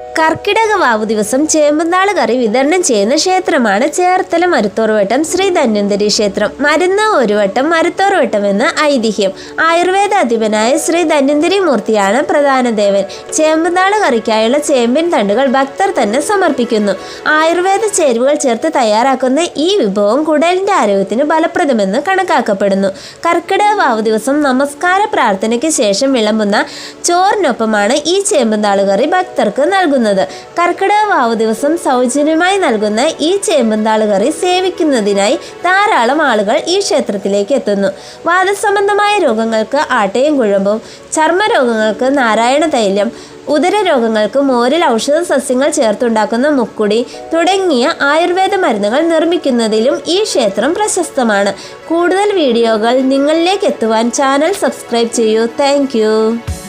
കർക്കിടക വാവു ദിവസം ചേമ്പുംതാള് കറി വിതരണം ചെയ്യുന്ന ക്ഷേത്രമാണ് ചേർത്തല മരുത്തോർവട്ടം ശ്രീ ധന്വന്തരി ക്ഷേത്രം. മരുന്ന് ഒരു വട്ടം മരുത്തോർവട്ടം എന്ന് ഐതിഹ്യം. ആയുർവേദ അധിപനായ ശ്രീ ധന്വന്തരി മൂർത്തിയാണ് പ്രധാന ദേവൻ. ചേമ്പുംതാള് കറിക്കായുള്ള ചേമ്പിൻ തണ്ടുകൾ ഭക്തർ തന്നെ സമർപ്പിക്കുന്നു. ആയുർവേദ ചേരുവകൾ ചേർത്ത് തയ്യാറാക്കുന്ന ഈ വിഭവം കുടലിന്റെ ആരോഗ്യത്തിന് ഫലപ്രദമെന്ന് കണക്കാക്കപ്പെടുന്നു. കർക്കിടക വാവു ദിവസം നമസ്കാര പ്രാർത്ഥനയ്ക്ക് ശേഷം വിളമ്പുന്ന ചോറിനൊപ്പമാണ് ഈ ചേമ്പുംതാള് കറി ഭക്തർക്ക് നൽകുന്നത്. കർക്കിടക വാവു ദിവസം സൗജന്യമായി നൽകുന്ന ഈ ചേമ്പുംതാള് കറി സേവിക്കുന്നതിനായി ധാരാളം ആളുകൾ ഈ ക്ഷേത്രത്തിലേക്ക് എത്തുന്നു. വാദസംബന്ധമായ രോഗങ്ങൾക്ക് ആട്ടയും കുഴമ്പും, ചർമ്മരോഗങ്ങൾക്ക് നാരായണ തൈലം, ഉദരരോഗങ്ങൾക്ക് മോരിൽ ഔഷധ സസ്യങ്ങൾ ചേർത്തുണ്ടാക്കുന്ന മുക്കുടി തുടങ്ങിയ ആയുർവേദ മരുന്നുകൾ നിർമ്മിക്കുന്നതിലും ഈ ക്ഷേത്രം പ്രശസ്തമാണ്. കൂടുതൽ വീഡിയോകൾ നിങ്ങളിലേക്ക് എത്തുവാൻ ചാനൽ സബ്സ്ക്രൈബ് ചെയ്യൂ. താങ്ക്